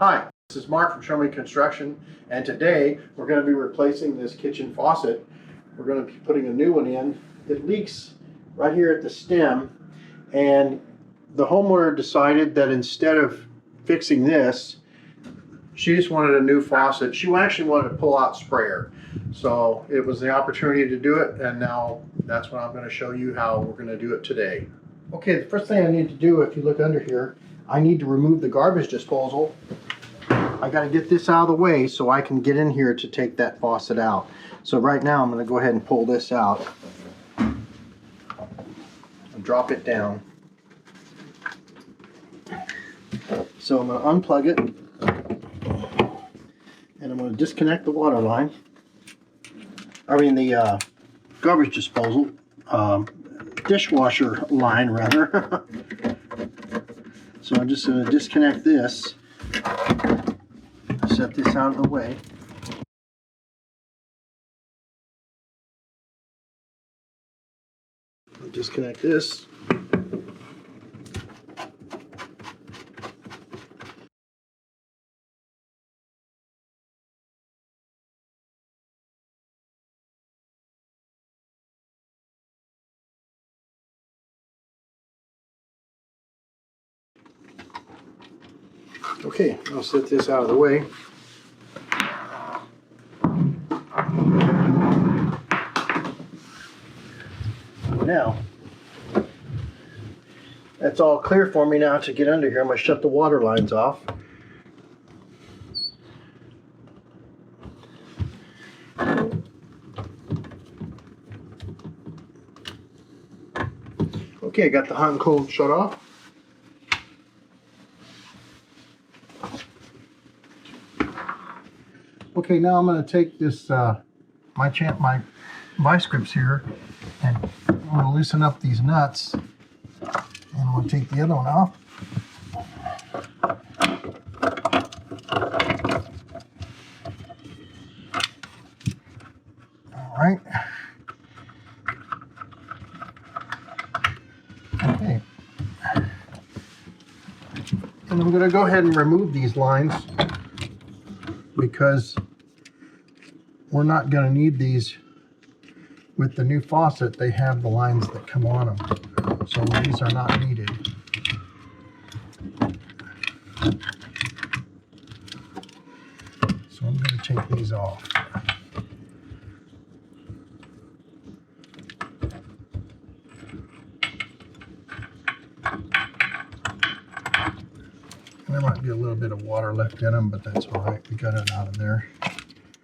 Hi, this is Mark from Show Me Construction, and today we're going to be replacing this kitchen faucet. We're going to be putting a new one in. It leaks right here at the stem, and the homeowner decided that instead of fixing this, she just wanted a new faucet. She actually wanted a pull-out sprayer. So it was the opportunity to do it, and now that's what I'm going to show you how we're going to do it today. Okay, the first thing I need to do, if you look under here, I need to remove the garbage disposal. I got to get this out of the way so I can get in here to take that faucet out. So right now I'm going to go ahead and pull this out and drop it down. So I'm going to unplug it, and I'm going to disconnect the water line. I mean the garbage disposal, dishwasher line rather. So I'm just going to disconnect this, set this out of the way. I'll disconnect this. Okay, I'll set this out of the way. Now, that's all clear for me now to get under here. I'm going to shut the water lines off. Okay, I got the hot and cold shut off. Okay, now I'm going to take this my vice grips here, and I'm going to loosen up these nuts, and I'm going to take the other one off. All right. Okay. And I'm going to go ahead and remove these lines, because we're not going to need these. With the new faucet, they have the lines that come on them, so these are not needed. So I'm going to take these off. And there might be a little bit of water left in them, but that's all right. We got it out of there.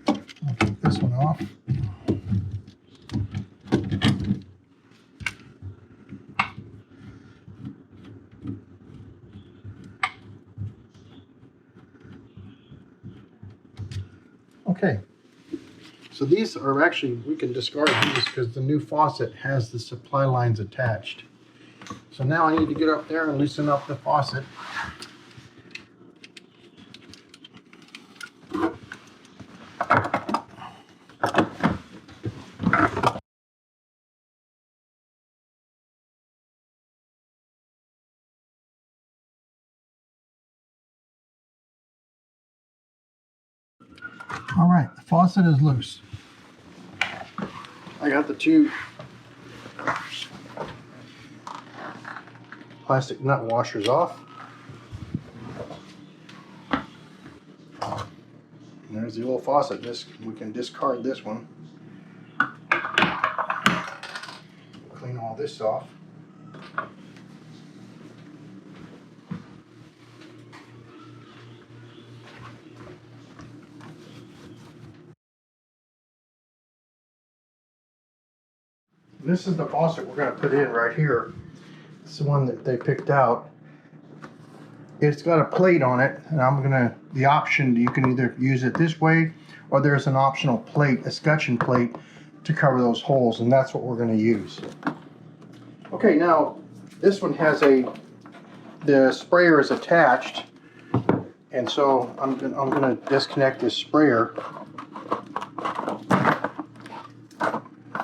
I'll take this one off. Okay, so these are actually, we can discard these because the new faucet has the supply lines attached. So now I need to get up there and loosen up the faucet. All right, the faucet is loose. I got the two plastic nut washers off. And there's the old faucet. We can discard this one. Clean all this off. This is the faucet we're going to put in right here. It's the one that they picked out. It's got a plate on it, and the option, you can either use it this way, or there's an optional plate, a scutcheon plate, to cover those holes, and that's what we're going to use. Okay, now this one has the sprayer is attached, and so I'm going to disconnect this sprayer.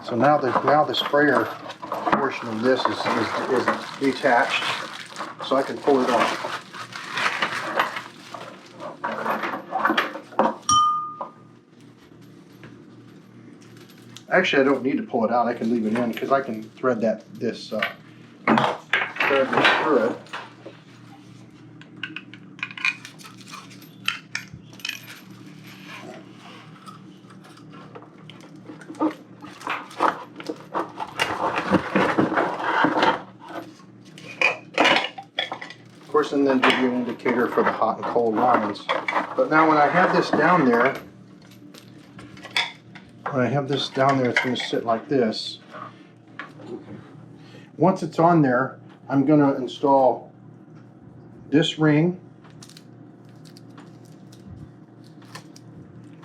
So now the sprayer portion of this is detached, so I can pull it off. Actually, I don't need to pull it out. I can leave it in because I can thread this thread through it. Of course, and then give you an indicator for the hot and cold lines. But now when I have this down there, it's going to sit like this. Once it's on there, I'm going to install this ring,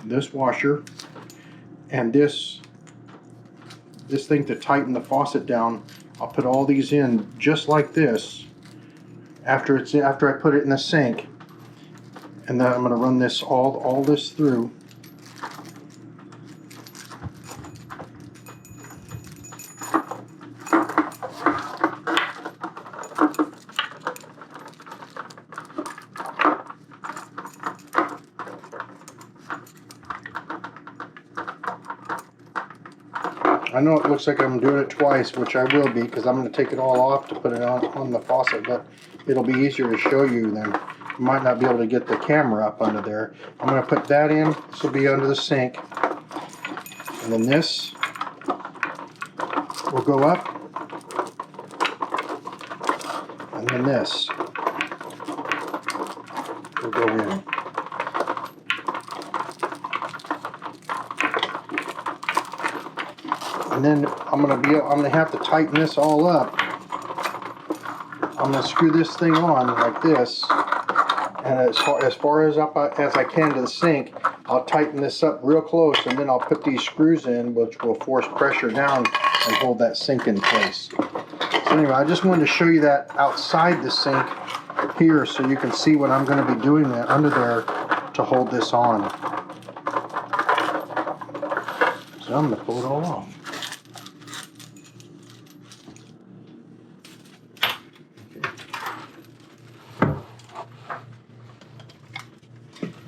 this washer, and this thing to tighten the faucet down. I'll put all these in just like this after I put it in the sink, and then I'm going to run this all this through. I know it looks like I'm doing it twice, which I will be, because I'm going to take it all off to put it on the faucet, but it'll be easier to show you then. You might not be able to get the camera up under there. I'm going to put that in. This will be under the sink. And then this will go up. And then this will go in. And then I'm gonna have to tighten this all up. I'm gonna screw this thing on like this, and as far as up as I can to the sink, I'll tighten this up real close, and then I'll put these screws in, which will force pressure down and hold that sink in place. So anyway, I just wanted to show you that outside the sink here, so you can see what I'm going to be doing there under there to hold this on. So I'm going to pull it all off.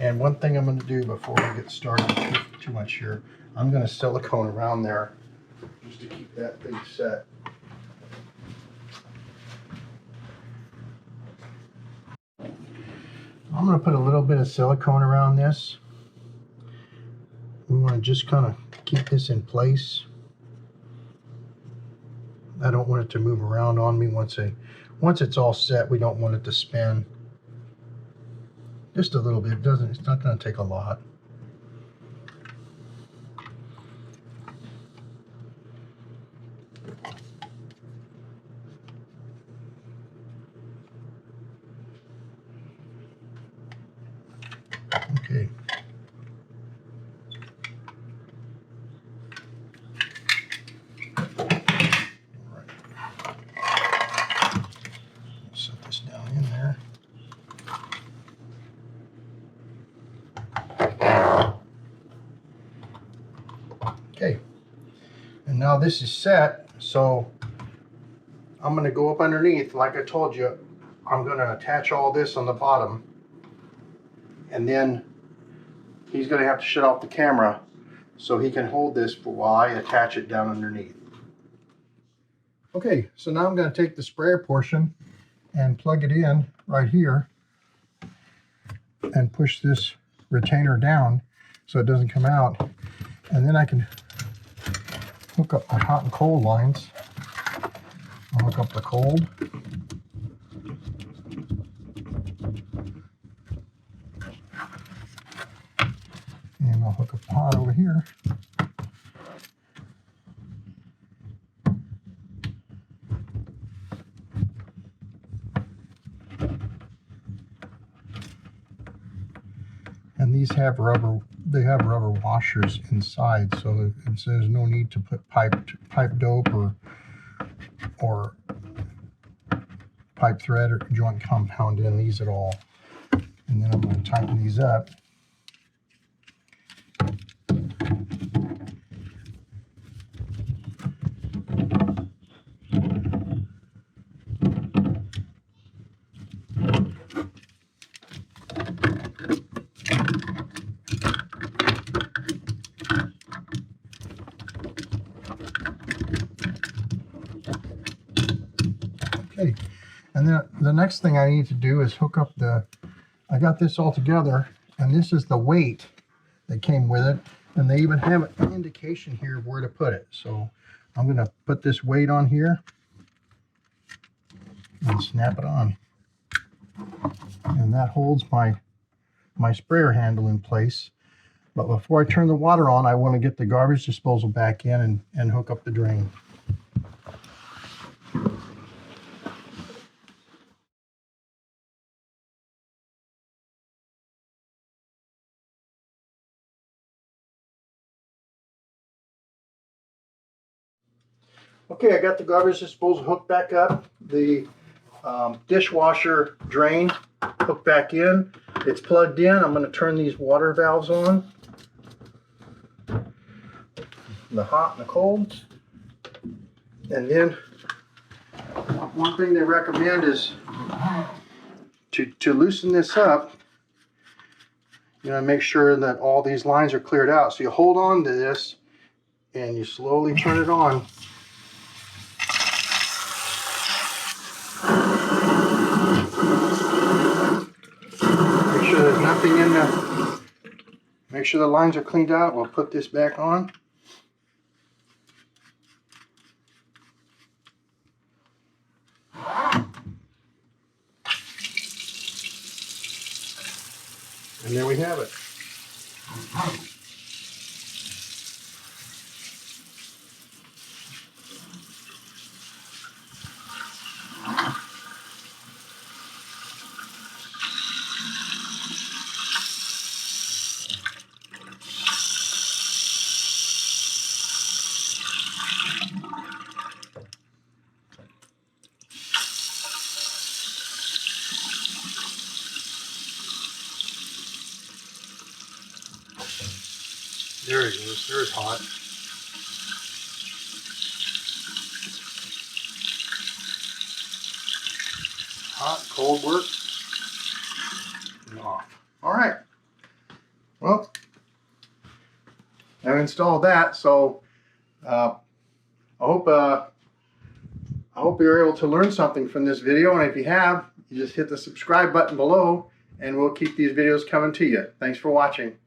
And one thing I'm going to do before we get started too much here, I'm going to silicone around there just to keep that thing set. I'm going to put a little bit of silicone around this. We want to just kind of keep this in place. I don't want it to move around on me once it's all set. We don't want it to spin. Just a little bit. It's not going to take a lot. Okay. All right. Set this down in there. Okay, and now this is set, so I'm going to go up underneath. Like I told you, I'm going to attach all this on the bottom, and then he's going to have to shut off the camera so he can hold this for while I attach it down underneath. Okay, so now I'm going to take the sprayer portion and plug it in right here and push this retainer down so it doesn't come out, and then I can hook up my hot and cold lines. I'll hook up the cold. And I'll hook up the hot over here. And these have rubber washers inside, so there's no need to put pipe dope or pipe thread or joint compound in these at all. And then I'm going to tighten these up. the next thing I need to do is hook up I got this all together, and this is the weight that came with it, and they even have an indication here of where to put it. So I'm going to put this weight on here and snap it on, and that holds my sprayer handle in place. But before I turn the water on, I want to get the garbage disposal back in and hook up the drain. Okay, I got the garbage disposal hooked back up. The dishwasher drain hooked back in. It's plugged in. I'm going to turn these water valves on. The hot and the cold. And then one thing they recommend is to loosen this up, you know, make sure that all these lines are cleared out. So you hold on to this and you slowly turn it on. Make sure there's nothing in the, make sure the lines are cleaned out. We'll put this back on. And there we have it. There it goes. There's hot. Hot, cold work, and off. All right. Well, I've installed that, so I hope you're able to learn something from this video. And if you have, you just hit the subscribe button below, and we'll keep these videos coming to you. Thanks for watching.